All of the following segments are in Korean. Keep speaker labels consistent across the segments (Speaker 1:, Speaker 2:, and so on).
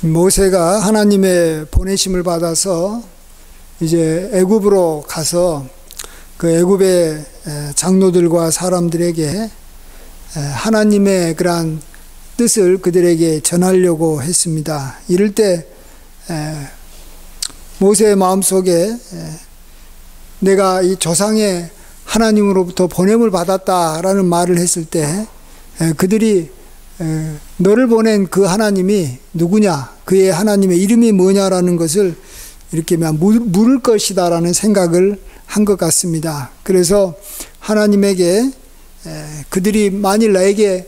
Speaker 1: 모세가 하나님의 보내심을 받아서 이제 애굽으로 가서 그 애굽의 장로들과 사람들에게 하나님의 그러한 뜻을 그들에게 전하려고 했습니다. 이럴 때 모세의 마음속에 내가 이 조상의 하나님으로부터 보냄을 받았다라는 말을 했을 때 그들이 너를 보낸 그 하나님이 누구냐, 그의 하나님의 이름이 뭐냐라는 것을 이렇게 물을 것이다라는 생각을 한 것 같습니다. 그래서 하나님에게 그들이 만일 나에게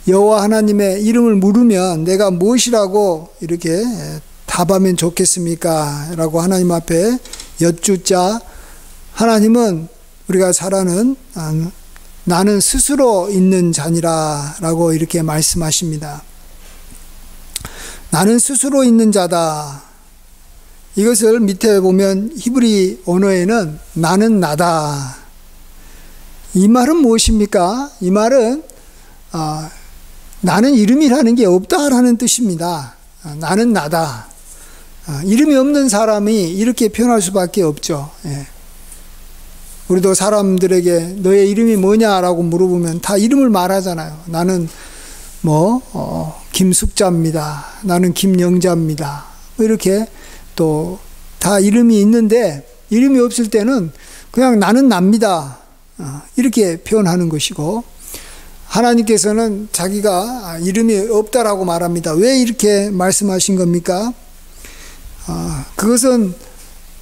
Speaker 1: 여호와 하나님의 이름을 물으면 내가 무엇이라고 이렇게 답하면 좋겠습니까? 라고 하나님 앞에 여쭙자 하나님은 우리가 잘 아는 나는 스스로 있는 자니라 라고 이렇게 말씀하십니다. 나는 스스로 있는 자다. 이것을 밑에 보면 히브리 언어에는 나는 나다. 이 말은 무엇입니까? 이 말은 나는 이름이라는 게 없다라는 뜻입니다. 나는 나다. 이름이 없는 사람이 이렇게 표현할 수밖에 없죠. 우리도 사람들에게 너의 이름이 뭐냐라고 물어보면 다 이름을 말하잖아요. 나는 김숙자입니다. 나는 김영자입니다. 이렇게 또 다 이름이 있는데 이름이 없을 때는 그냥 나는 납니다. 이렇게 표현하는 것이고, 하나님께서는 자기가 이름이 없다라고 말합니다. 왜 이렇게 말씀하신 겁니까? 그것은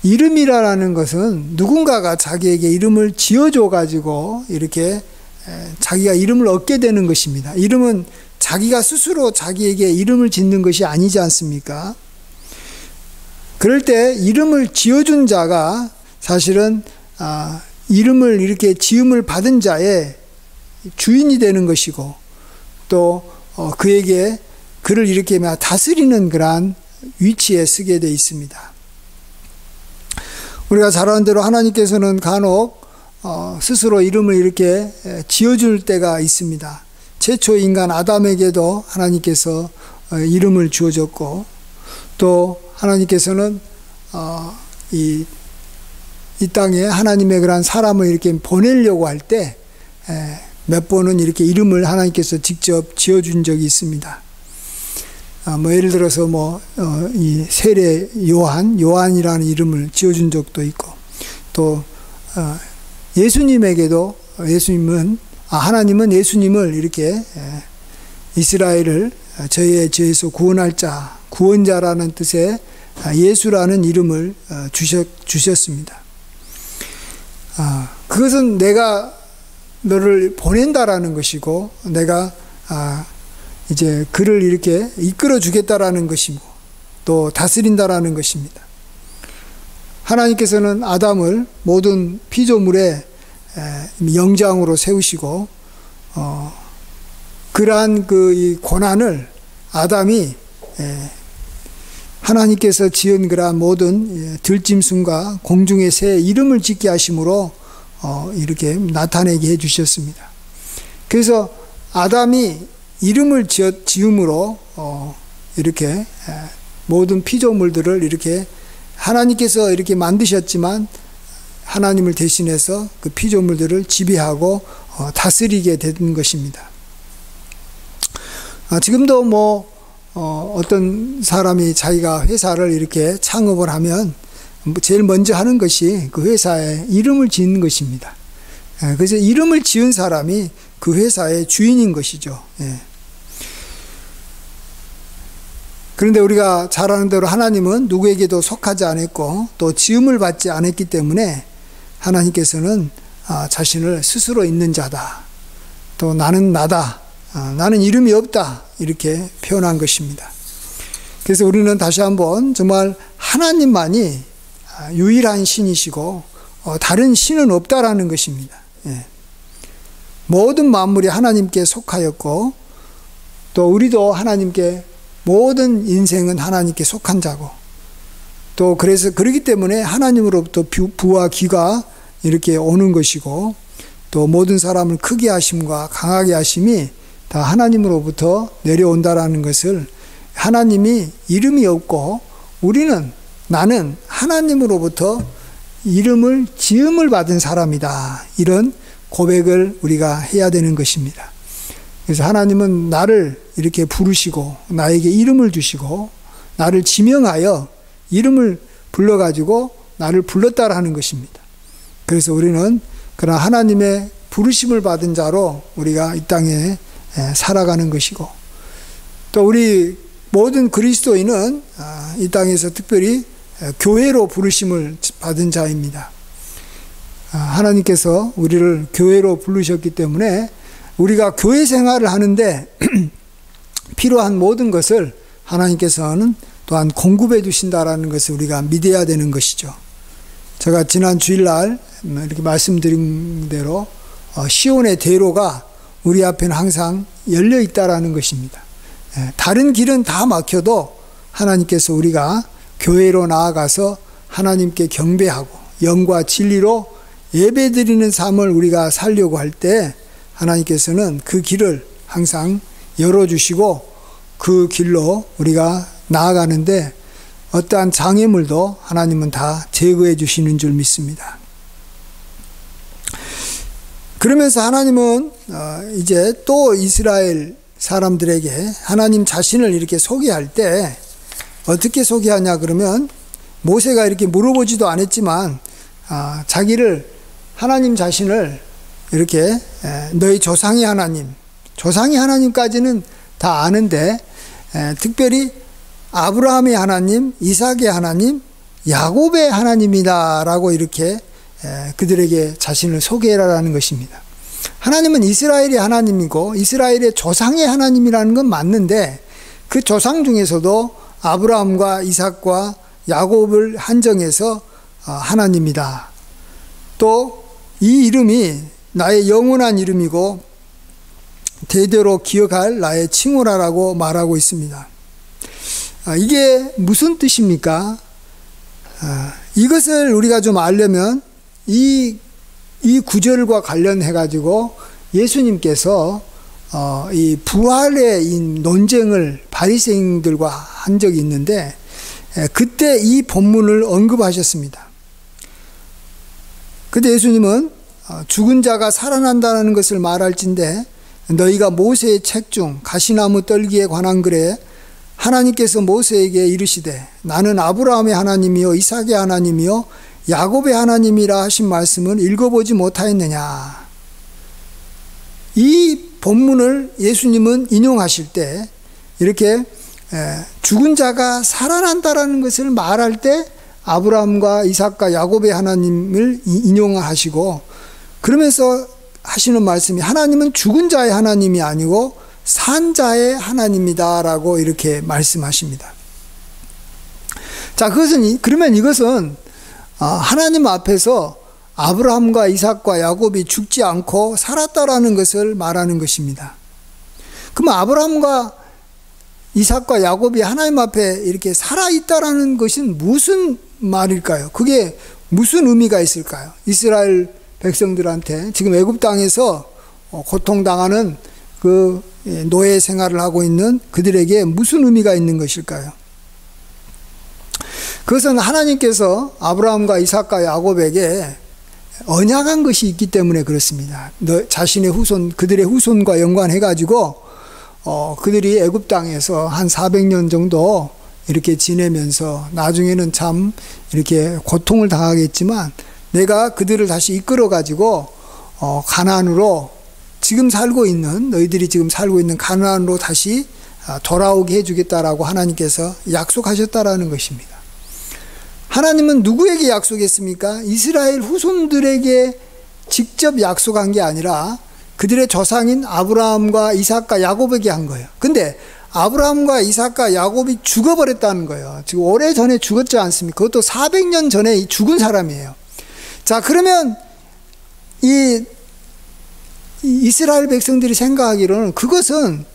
Speaker 1: 이름이라는 것은 누군가가 자기에게 이름을 지어줘 가지고 이렇게 자기가 이름을 얻게 되는 것입니다. 이름은 자기가 스스로 자기에게 이름을 짓는 것이 아니지 않습니까? 그럴 때 이름을 지어준 자가 사실은 이름을 이렇게 지음을 받은 자의 주인이 되는 것이고, 또 그에게 그를 이렇게 다스리는 그러한 위치에 서게 되어 있습니다. 우리가 잘 아는 대로 하나님께서는 간혹 스스로 이름을 이렇게 지어줄 때가 있습니다. 최초 인간 아담에게도 하나님께서 이름을 주어줬고, 또 하나님께서는 이 땅에 하나님의 그런 사람을 이렇게 보내려고 할 때 몇 번은 이렇게 이름을 하나님께서 직접 지어준 적이 있습니다. 예를 들어서 이 세례 요한이라는 이름을 지어준 적도 있고, 또 예수님에게도 하나님은 예수님을 이렇게 이스라엘을 저희의 죄에서 구원할 자, 구원자라는 뜻의 예수라는 이름을 주셨습니다. 그것은 내가 너를 보낸다라는 것이고, 내가 이제 그를 이렇게 이끌어 주겠다라는 것이고, 또 다스린다라는 것입니다. 하나님께서는 아담을 모든 피조물의 영장으로 세우시고, 그러한 이 고난을 아담이 하나님께서 지은 그러한 모든 들짐승과 공중의 새의 이름을 짓게 하심으로 이렇게 나타내게 해주셨습니다. 그래서 아담이 이름을 지음으로 이렇게 모든 피조물들을 이렇게 하나님께서 이렇게 만드셨지만 하나님을 대신해서 그 피조물들을 지배하고 다스리게 된 것입니다. 지금도 어떤 사람이 자기가 회사를 이렇게 창업을 하면 제일 먼저 하는 것이 그 회사에 이름을 짓는 것입니다. 그래서 이름을 지은 사람이 그 회사의 주인인 것이죠. 그런데 우리가 잘 아는 대로 하나님은 누구에게도 속하지 않았고 또 지음을 받지 않았기 때문에 하나님께서는 자신을 스스로 있는 자다, 또 나는 나다, 나는 이름이 없다, 이렇게 표현한 것입니다. 그래서 우리는 다시 한번 정말 하나님만이 유일한 신이시고 다른 신은 없다라는 것입니다. 모든 만물이 하나님께 속하였고, 또 우리도 하나님께, 모든 인생은 하나님께 속한 자고, 또 그러기 때문에 하나님으로부터 부와 기가 이렇게 오는 것이고, 또 모든 사람을 크게 하심과 강하게 하심이 다 하나님으로부터 내려온다라는 것을 하나님이 이름이 없고 나는 하나님으로부터 이름을 지음을 받은 사람이다. 이런 고백을 우리가 해야 되는 것입니다. 그래서 하나님은 나를 이렇게 부르시고 나에게 이름을 주시고 나를 지명하여 이름을 불러가지고 나를 불렀다라는 것입니다. 그래서 우리는 그런 하나님의 부르심을 받은 자로 우리가 이 땅에 살아가는 것이고, 또 우리 모든 그리스도인은 이 땅에서 특별히 교회로 부르심을 받은 자입니다. 하나님께서 우리를 교회로 부르셨기 때문에 우리가 교회 생활을 하는데 필요한 모든 것을 하나님께서는 또한 공급해 주신다라는 것을 우리가 믿어야 되는 것이죠. 제가 지난 주일날 이렇게 말씀드린 대로 시온의 대로가 우리 앞에는 항상 열려 있다라는 것입니다. 다른 길은 다 막혀도 하나님께서 우리가 교회로 나아가서 하나님께 경배하고 영과 진리로 예배드리는 삶을 우리가 살려고 할 때 하나님께서는 그 길을 항상 열어주시고 그 길로 우리가 나아가는데 어떠한 장애물도 하나님은 다 제거해 주시는 줄 믿습니다. 그러면서 하나님은 이제 또 이스라엘 사람들에게 하나님 자신을 이렇게 소개할 때 어떻게 소개하냐 그러면, 모세가 이렇게 물어보지도 않았지만 하나님 자신을 이렇게 너희 조상의 하나님까지는 다 아는데 특별히 아브라함의 하나님, 이삭의 하나님, 야곱의 하나님이다라고 이렇게 그들에게 자신을 소개해라라는 것입니다. 하나님은 이스라엘의 하나님이고 이스라엘의 조상의 하나님이라는 건 맞는데, 그 조상 중에서도 아브라함과 이삭과 야곱을 한정해서 하나님이다. 또 이 이름이 나의 영원한 이름이고 대대로 기억할 나의 칭호라라고 말하고 있습니다. 이게 무슨 뜻입니까? 이것을 우리가 좀 알려면 이 구절과 관련해 가지고 예수님께서 이 부활의 이 논쟁을 바리새인들과 한 적이 있는데, 그때 이 본문을 언급하셨습니다. 그때 예수님은 죽은 자가 살아난다는 것을 말할진대 너희가 모세의 책 중 가시나무 떨기에 관한 글에 하나님께서 모세에게 이르시되 나는 아브라함의 하나님이요 이삭의 하나님이요 야곱의 하나님이라 하신 말씀을 읽어보지 못하였느냐. 이 본문을 예수님은 인용하실 때 이렇게 죽은 자가 살아난다라는 것을 말할 때 아브라함과 이삭과 야곱의 하나님을 인용하시고, 그러면서 하시는 말씀이 하나님은 죽은 자의 하나님이 아니고 산 자의 하나님이다라고 이렇게 말씀하십니다. 자, 그러면 이것은 하나님 앞에서 아브라함과 이삭과 야곱이 죽지 않고 살았다라는 것을 말하는 것입니다. 그러면 아브라함과 이삭과 야곱이 하나님 앞에 이렇게 살아있다라는 것은 무슨 말일까요? 그게 무슨 의미가 있을까요? 이스라엘 백성들한테 지금 애굽 땅에서 고통당하는 그 노예 생활을 하고 있는 그들에게 무슨 의미가 있는 것일까요? 그것은 하나님께서 아브라함과 이삭과 야곱에게 언약한 것이 있기 때문에 그렇습니다. 자신의 그들의 후손과 연관해가지고 그들이 애굽 땅에서 한 400년 정도 이렇게 지내면서 나중에는 참 이렇게 고통을 당하겠지만 내가 그들을 다시 이끌어가지고 가나안으로 너희들이 지금 살고 있는 가나안으로 다시 돌아오게 해주겠다라고 하나님께서 약속하셨다라는 것입니다. 하나님은 누구에게 약속했습니까? 이스라엘 후손들에게 직접 약속한 게 아니라 그들의 조상인 아브라함과 이삭과 야곱에게 한 거예요. 근데 아브라함과 이삭과 야곱이 죽어버렸다는 거예요. 지금 오래전에 죽었지 않습니까? 그것도 400년 전에 죽은 사람이에요. 자, 그러면 이 이스라엘 백성들이 생각하기로는 그것은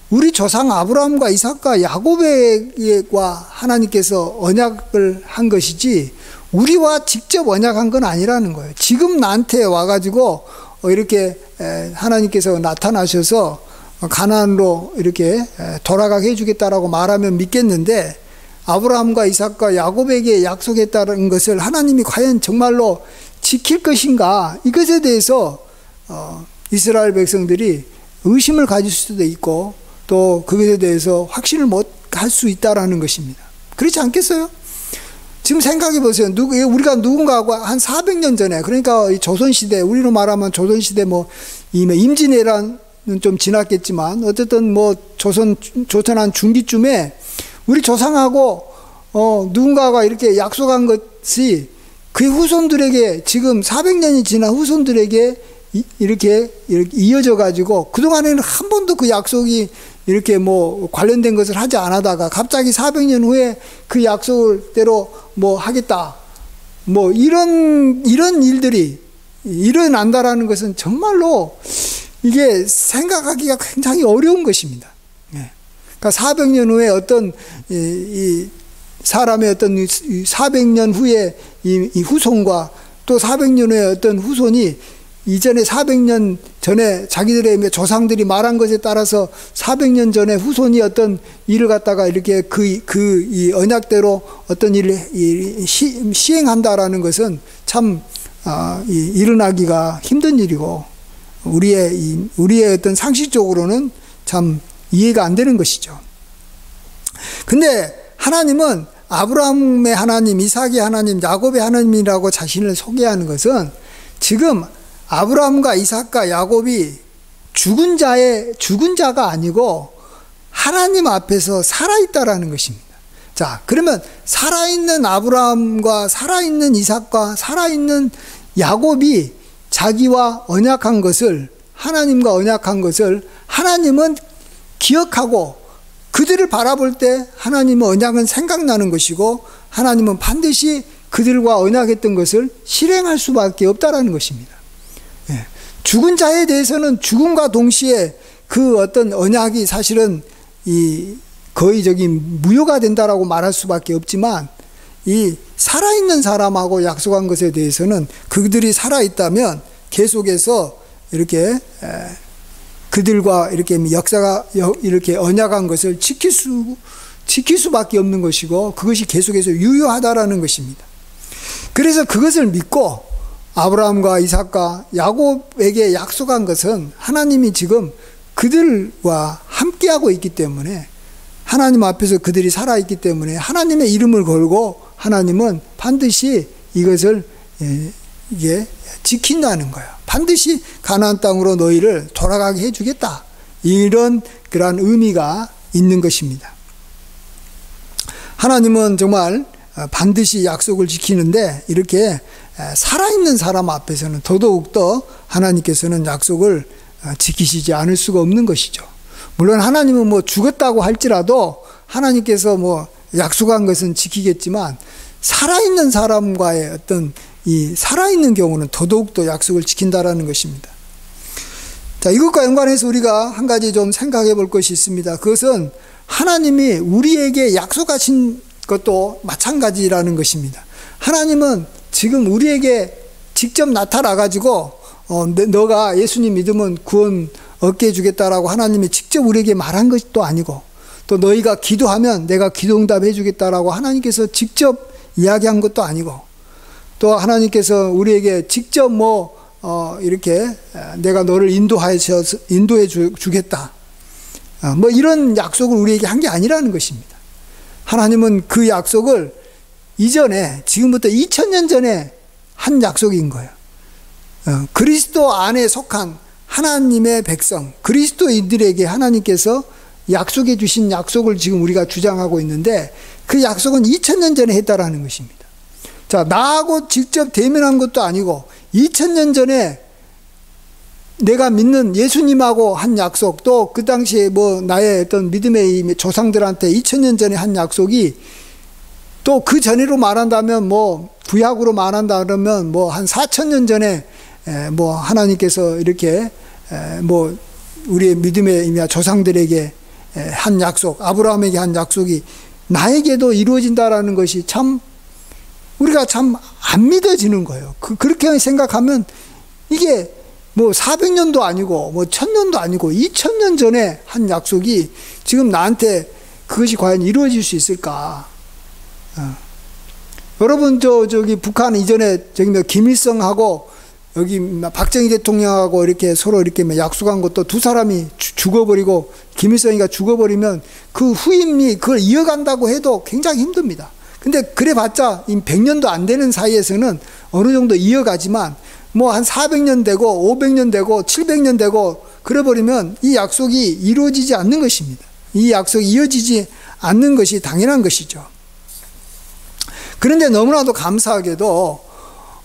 Speaker 1: 우리 조상 아브라함과 이삭과 야곱과 하나님께서 언약을 한 것이지 우리와 직접 언약한 건 아니라는 거예요. 지금 나한테 와가지고 이렇게 하나님께서 나타나셔서 가나안으로 이렇게 돌아가게 해주겠다라고 말하면 믿겠는데, 아브라함과 이삭과 야곱에게 약속했다는 것을 하나님이 과연 정말로 지킬 것인가, 이것에 대해서 이스라엘 백성들이 의심을 가질 수도 있고 또 그것에 대해서 확신을 못 할 수 있다라는 것입니다. 그렇지 않겠어요? 지금 생각해 보세요. 우리가 누군가하고 한 400년 전에, 그러니까 조선시대, 우리로 말하면 조선시대 임진왜란은 좀 지났겠지만 어쨌든 조선 한 중기쯤에 우리 조상하고 누군가가 이렇게 약속한 것이 그의 후손들에게, 지금 400년이 지난 후손들에게 이렇게 이어져 가지고 그동안에는 한 번도 그 약속이 이렇게 관련된 것을 하지 않다가 갑자기 400년 후에 그 약속대로 하겠다, 이런 일들이 일어난다라는 것은 정말로 이게 생각하기가 굉장히 어려운 것입니다. 그러니까 400년 후에 어떤 이 사람의 어떤 400년 후에 이 후손과 또 400년 후에 어떤 후손이 이전에 400년 전에 자기들의 조상들이 말한 것에 따라서 400년 전에 후손이 어떤 일을 갖다가 이렇게 이 언약대로 어떤 일을 시행한다라는 것은 참 일어나기가 힘든 일이고 우리의 어떤 상식적으로는 참 이해가 안 되는 것이죠. 근데 하나님은 아브라함의 하나님, 이삭의 하나님, 야곱의 하나님이라고 자신을 소개하는 것은 지금 아브라함과 이삭과 야곱이 죽은 자가 아니고 하나님 앞에서 살아있다라는 것입니다. 자, 그러면 살아있는 아브라함과 살아있는 이삭과 살아있는 야곱이 자기와 언약한 것을, 하나님과 언약한 것을 하나님은 기억하고 그들을 바라볼 때 하나님의 언약은 생각나는 것이고 하나님은 반드시 그들과 언약했던 것을 실행할 수밖에 없다라는 것입니다. 죽은 자에 대해서는 죽음과 동시에 그 어떤 언약이 사실은 거의 무효가 된다라고 말할 수밖에 없지만, 이 살아있는 사람하고 약속한 것에 대해서는 그들이 살아있다면 계속해서 이렇게 그들과 이렇게 역사가 이렇게 언약한 것을 지킬 수밖에 없는 것이고 그것이 계속해서 유효하다라는 것입니다. 그래서 그것을 믿고 아브라함과 이삭과 야곱에게 약속한 것은 하나님이 지금 그들과 함께하고 있기 때문에, 하나님 앞에서 그들이 살아있기 때문에 하나님의 이름을 걸고 하나님은 반드시 이것을 지킨다는 거예요. 반드시 가나안 땅으로 너희를 돌아가게 해주겠다, 이런 그러한 의미가 있는 것입니다. 하나님은 정말 반드시 약속을 지키는데 이렇게 살아있는 사람 앞에서는 더더욱더 하나님께서는 약속을 지키시지 않을 수가 없는 것이죠. 물론 하나님은 죽었다고 할지라도 하나님께서 약속한 것은 지키겠지만, 살아있는 사람과의 어떤 이 살아있는 경우는 더더욱더 약속을 지킨다라는 것입니다. 자, 이것과 연관해서 우리가 한 가지 좀 생각해 볼 것이 있습니다. 그것은 하나님이 우리에게 약속하신 것도 마찬가지라는 것입니다. 하나님은 지금 우리에게 직접 나타나 가지고 너가 예수님 믿으면 구원 얻게 해주겠다라고 하나님이 직접 우리에게 말한 것도 아니고, 또 너희가 기도하면 내가 기도 응답해 주겠다라고 하나님께서 직접 이야기한 것도 아니고, 또 하나님께서 우리에게 직접 이렇게 내가 너를 인도해 주겠다, 이런 약속을 우리에게 한 게 아니라는 것입니다. 하나님은 그 약속을 이전에, 지금부터 2000년 전에 한 약속인 거예요. 그리스도 안에 속한 하나님의 백성, 그리스도인들에게 하나님께서 약속해 주신 약속을 지금 우리가 주장하고 있는데, 그 약속은 2000년 전에 했다라는 것입니다. 자, 나하고 직접 대면한 것도 아니고 2000년 전에 내가 믿는 예수님하고 한 약속, 또 그 당시에 나의 어떤 믿음의 조상들한테 2000년 전에 한 약속이, 또 그 전으로 말한다면 구약으로 말한다면 한 4000년 전에 하나님께서 이렇게 우리의 믿음의 조상들에게 한 약속, 아브라함에게 한 약속이 나에게도 이루어진다라는 것이 참 우리가 참 안 믿어지는 거예요. 그렇게 생각하면 이게 뭐 400년도 아니고 뭐 1000년도 아니고 2000년 전에 한 약속이 지금 나한테 그것이 과연 이루어질 수 있을까? 여러분 저기 북한 이전에 저기 김일성하고 여기 박정희 대통령하고 이렇게 서로 이렇게 약속한 것도 두 사람이 죽어버리고 김일성이가 죽어버리면 그 후임이 그걸 이어간다고 해도 굉장히 힘듭니다. 근데 그래봤자 100년도 안 되는 사이에서는 어느 정도 이어가지만 뭐 한 400년 되고 500년 되고 700년 되고 그래버리면 이 약속이 이루어지지 않는 것입니다. 이 약속이 이어지지 않는 것이 당연한 것이죠. 그런데 너무나도 감사하게도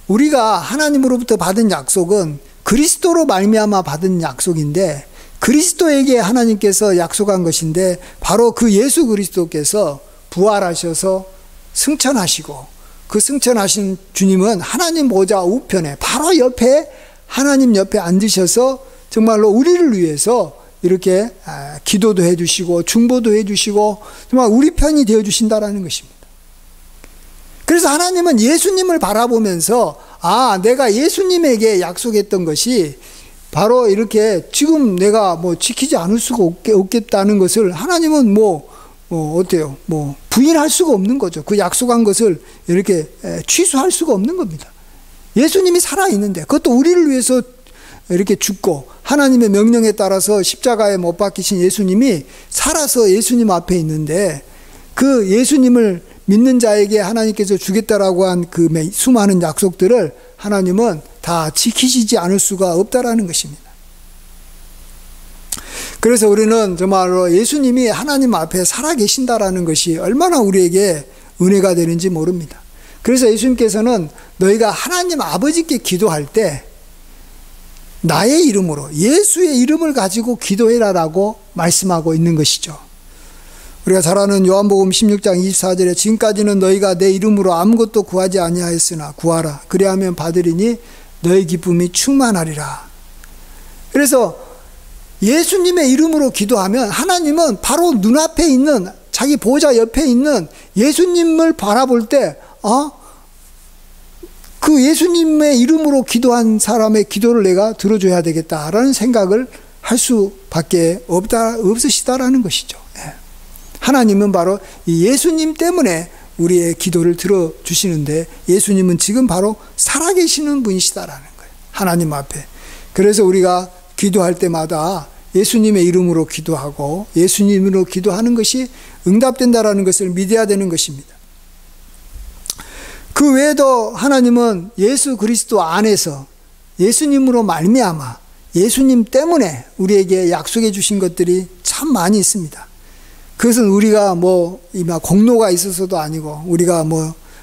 Speaker 1: 우리가 하나님으로부터 받은 약속은 그리스도로 말미암아 받은 약속인데 그리스도에게 하나님께서 약속한 것인데 바로 그 예수 그리스도께서 부활하셔서 승천하시고 그 승천하신 주님은 하나님 보좌 우편에 바로 옆에 하나님 옆에 앉으셔서 정말로 우리를 위해서 이렇게 기도도 해주시고 중보도 해주시고 정말 우리 편이 되어주신다라는 것입니다. 그래서 하나님은 예수님을 바라보면서 내가 예수님에게 약속했던 것이 바로 이렇게 지금 내가 뭐 지키지 않을 수가 없겠다는 것을 하나님은 어때요? 부인할 수가 없는 거죠. 그 약속한 것을 이렇게 취소할 수가 없는 겁니다. 예수님이 살아있는데 그것도 우리를 위해서 이렇게 죽고 하나님의 명령에 따라서 십자가에 못 박히신 예수님이 살아서 예수님 앞에 있는데 그 예수님을 믿는 자에게 하나님께서 주겠다라고 한 그 수많은 약속들을 하나님은 다 지키시지 않을 수가 없다라는 것입니다. 그래서 우리는 정말로 예수님이 하나님 앞에 살아계신다라는 것이 얼마나 우리에게 은혜가 되는지 모릅니다. 그래서 예수님께서는 너희가 하나님 아버지께 기도할 때 나의 이름으로 예수의 이름을 가지고 기도해라라고 말씀하고 있는 것이죠. 우리가 잘 아는 요한복음 16장 24절에 지금까지는 너희가 내 이름으로 아무것도 구하지 아니하였으나 구하라 그리하면 받으리니 너희 기쁨이 충만하리라. 그래서 예수님의 이름으로 기도하면 하나님은 바로 눈앞에 있는 자기 보좌 옆에 있는 예수님을 바라볼 때 그 예수님의 이름으로 기도한 사람의 기도를 내가 들어줘야 되겠다라는 생각을 할 수밖에 없으시다라는 것이죠. 하나님은 바로 이 예수님 때문에 우리의 기도를 들어주시는데 예수님은 지금 바로 살아계시는 분이시다라는 거예요. 하나님 앞에. 그래서 우리가 기도할 때마다 예수님의 이름으로 기도하고 예수님으로 기도하는 것이 응답된다라는 것을 믿어야 되는 것입니다. 그 외에도 하나님은 예수 그리스도 안에서 예수님으로 말미암아 예수님 때문에 우리에게 약속해 주신 것들이 참 많이 있습니다. 그것은 우리가 공로가 있어서도 아니고 우리가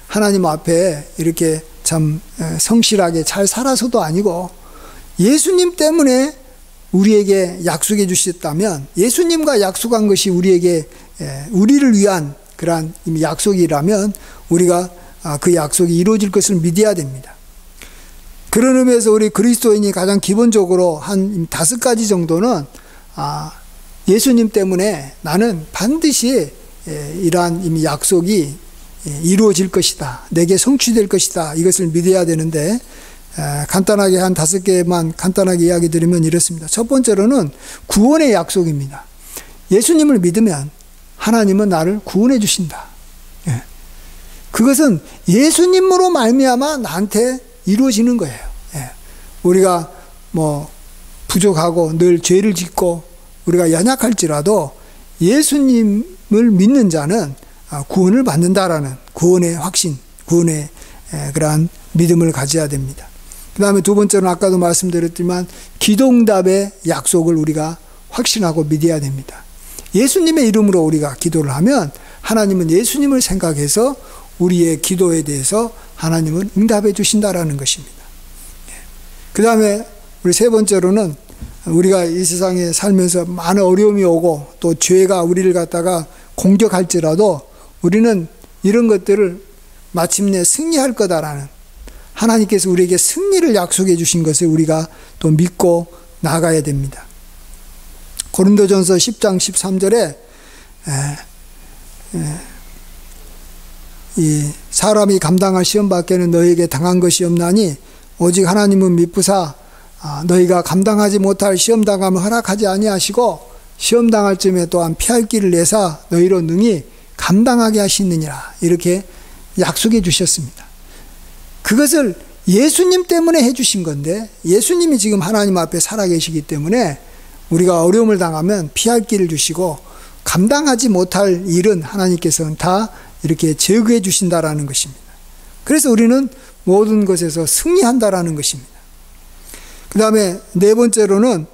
Speaker 1: 하나님 앞에 이렇게 참 성실하게 잘 살아서도 아니고 예수님 때문에 우리에게 약속해 주셨다면 예수님과 약속한 것이 우리를 위한 그러한 약속이라면 우리가 그 약속이 이루어질 것을 믿어야 됩니다. 그런 의미에서 우리 그리스도인이 가장 기본적으로 한 5가지 정도는 예수님 때문에 나는 반드시 이러한 약속이 이루어질 것이다. 내게 성취될 것이다. 이것을 믿어야 되는데 간단하게 한 5개만 간단하게 이야기 드리면 이렇습니다. 첫 번째로는 구원의 약속입니다. 예수님을 믿으면 하나님은 나를 구원해 주신다. 그것은 예수님으로 말미암아 나한테 이루어지는 거예요. 우리가 부족하고 늘 죄를 짓고 우리가 연약할지라도 예수님을 믿는 자는 구원을 받는다라는 구원의 확신, 구원의 그러한 믿음을 가져야 됩니다. 그 다음에 두 번째는 아까도 말씀드렸지만 기도응답의 약속을 우리가 확신하고 믿어야 됩니다. 예수님의 이름으로 우리가 기도를 하면 하나님은 예수님을 생각해서 우리의 기도에 대해서 하나님은 응답해 주신다라는 것입니다. 그 다음에 우리 세 번째로는 우리가 이 세상에 살면서 많은 어려움이 오고 또 죄가 우리를 갖다가 공격할지라도 우리는 이런 것들을 마침내 승리할 거다라는 하나님께서 우리에게 승리를 약속해 주신 것을 우리가 또 믿고 나가야 됩니다. 고린도전서 10장 13절에 이 사람이 감당할 시험 밖에는 너에게 당한 것이 없나니 오직 하나님은 미쁘사 너희가 감당하지 못할 시험 당함을 허락하지 아니하시고 시험 당할 쯤에 또한 피할 길을 내사 너희로 능히 감당하게 하시느니라 이렇게 약속해 주셨습니다. 그것을 예수님 때문에 해주신 건데 예수님이 지금 하나님 앞에 살아계시기 때문에 우리가 어려움을 당하면 피할 길을 주시고 감당하지 못할 일은 하나님께서는 다 이렇게 제거해 주신다라는 것입니다. 그래서 우리는 모든 것에서 승리한다라는 것입니다. 그 다음에 네 번째로는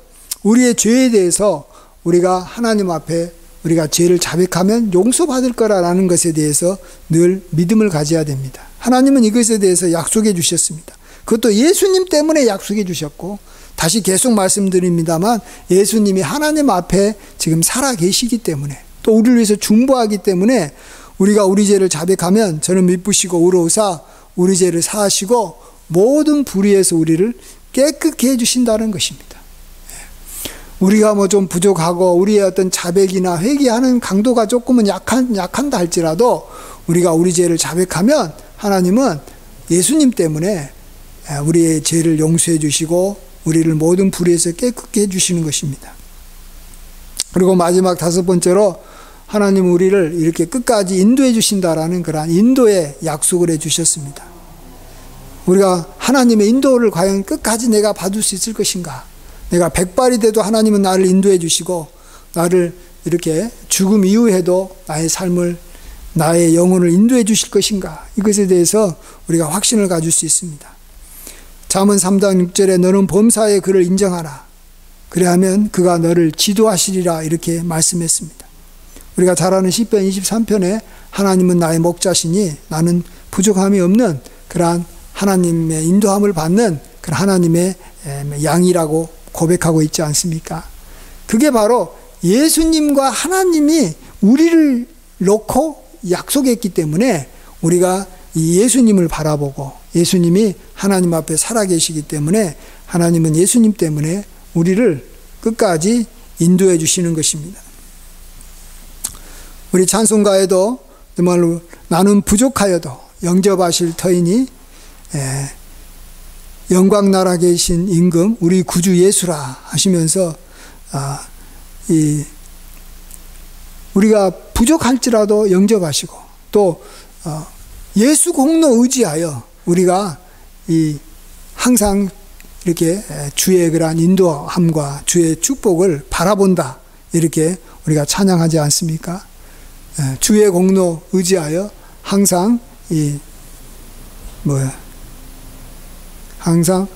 Speaker 1: 우리의 죄에 대해서 우리가 하나님 앞에 우리가 죄를 자백하면 용서받을 거라는 것에 대해서 늘 믿음을 가져야 됩니다. 하나님은 이것에 대해서 약속해 주셨습니다. 그것도 예수님 때문에 약속해 주셨고 다시 계속 말씀드립니다만 예수님이 하나님 앞에 지금 살아 계시기 때문에 또 우리를 위해서 중보하기 때문에 우리가 우리 죄를 자백하면 저는 미쁘시고 의로우사 우리 죄를 사하시고 모든 불의에서 우리를 깨끗게 해주신다는 것입니다. 우리가 뭐 좀 부족하고 우리의 어떤 자백이나 회개하는 강도가 조금은 약한다 할지라도 우리가 우리 죄를 자백하면 하나님은 예수님 때문에 우리의 죄를 용서해 주시고 우리를 모든 불의에서 깨끗게 해주시는 것입니다. 그리고 마지막 다섯 번째로 하나님은 우리를 이렇게 끝까지 인도해 주신다라는 그러한 인도의 약속을 해주셨습니다. 우리가 하나님의 인도를 과연 끝까지 내가 받을 수 있을 것인가? 내가 백발이 돼도 하나님은 나를 인도해 주시고 나를 이렇게 죽음 이후에도 나의 삶을 나의 영혼을 인도해 주실 것인가? 이것에 대해서 우리가 확신을 가질 수 있습니다. 잠언 3장 6절에 너는 범사에 그를 인정하라. 그래야면 그가 너를 지도하시리라 이렇게 말씀했습니다. 우리가 잘 아는 시편 23편에 하나님은 나의 목자시니 나는 부족함이 없는 그러한 하나님의 인도함을 받는 그런 하나님의 양이라고 고백하고 있지 않습니까? 그게 바로 예수님과 하나님이 우리를 놓고 약속했기 때문에 우리가 이 예수님을 바라보고 예수님이 하나님 앞에 살아계시기 때문에 하나님은 예수님 때문에 우리를 끝까지 인도해 주시는 것입니다. 우리 찬송가에도 정말로 나는 부족하여도 영접하실 터이니 영광나라 계신 임금 우리 구주 예수라 하시면서 우리가 부족할지라도 영접하시고 또 예수 공로 의지하여 우리가 항상 이렇게 주의 그러한 인도함과 주의 축복을 바라본다 이렇게 우리가 찬양하지 않습니까? 주의 공로 의지하여 항상 항상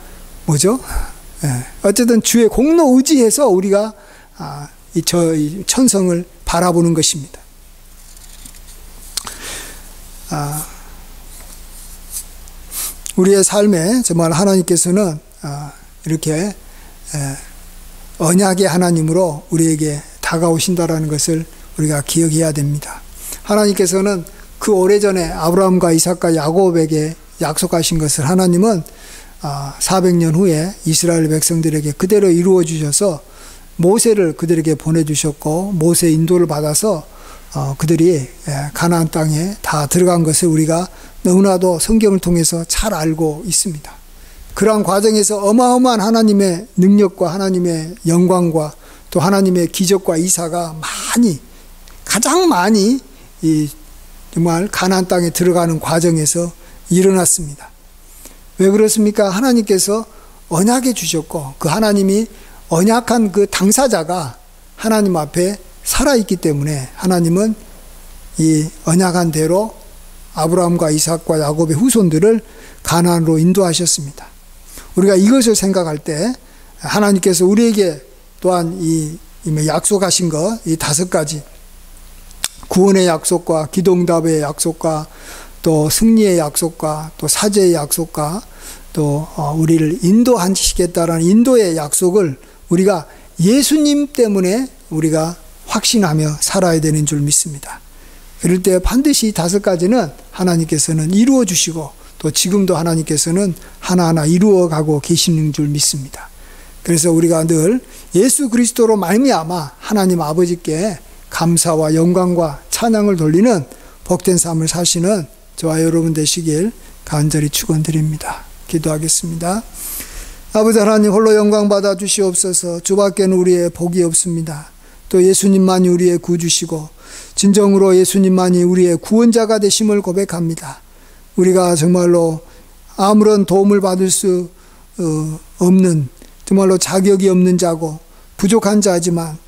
Speaker 1: 뭐죠? 어쨌든 주의 공로 의지해서 우리가 이 천성을 바라보는 것입니다. 우리의 삶에 정말 하나님께서는 이렇게 언약의 하나님으로 우리에게 다가오신다라는 것을 우리가 기억해야 됩니다. 하나님께서는 그 오래전에 아브라함과 이삭과 야곱에게 약속하신 것을 하나님은 400년 후에 이스라엘 백성들에게 그대로 이루어 주셔서 모세를 그들에게 보내주셨고 모세의 인도를 받아서 그들이 가나안 땅에 다 들어간 것을 우리가 너무나도 성경을 통해서 잘 알고 있습니다. 그러한 과정에서 어마어마한 하나님의 능력과 하나님의 영광과 또 하나님의 기적과 이사가 가장 많이 정말 가나안 땅에 들어가는 과정에서 일어났습니다. 왜 그렇습니까? 하나님께서 언약해 주셨고 그 하나님이 언약한 그 당사자가 하나님 앞에 살아있기 때문에 하나님은 이 언약한 대로 아브라함과 이삭과 야곱의 후손들을 가나안으로 인도하셨습니다. 우리가 이것을 생각할 때 하나님께서 우리에게 또한 이 약속하신 것, 이 5가지 구원의 약속과 기도응답의 약속과 또 승리의 약속과 또 사죄의 약속과 또 우리를 인도하시겠다라는 인도의 약속을 우리가 예수님 때문에 우리가 확신하며 살아야 되는 줄 믿습니다. 그럴 때 반드시 5가지는 하나님께서는 이루어 주시고 또 지금도 하나님께서는 하나하나 이루어 가고 계시는 줄 믿습니다. 그래서 우리가 늘 예수 그리스도로 말미암아 하나님 아버지께 감사와 영광과 찬양을 돌리는 복된 삶을 사시는 저와 여러분 되시길 간절히 축원드립니다. 기도하겠습니다. 아버지 하나님 홀로 영광 받아 주시옵소서. 주밖에는 우리의 복이 없습니다. 또 예수님만이 우리의 구주시고 진정으로 예수님만이 우리의 구원자가 되심을 고백합니다. 우리가 정말로 아무런 도움을 받을 수 없는, 정말로 자격이 없는 자고 부족한 자지만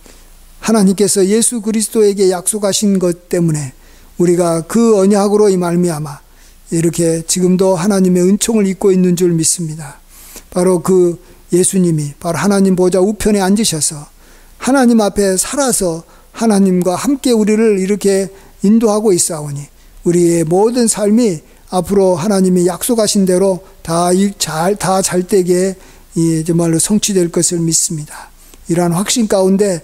Speaker 1: 하나님께서 예수 그리스도에게 약속하신 것 때문에 우리가 그 언약으로 말미암아 이렇게 지금도 하나님의 은총을 입고 있는 줄 믿습니다. 바로 그 예수님이 바로 하나님 보좌 우편에 앉으셔서 하나님 앞에 살아서 하나님과 함께 우리를 이렇게 인도하고 있사오니 우리의 모든 삶이 앞으로 하나님이 약속하신 대로 다 잘되게 정말로 성취될 것을 믿습니다. 이러한 확신 가운데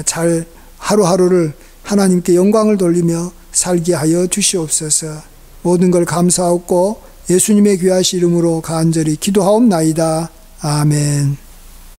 Speaker 1: 잘 하루하루를 하나님께 영광을 돌리며 살게 하여 주시옵소서. 모든 걸 감사하고 예수님의 귀하신 이름으로 간절히 기도하옵나이다. 아멘.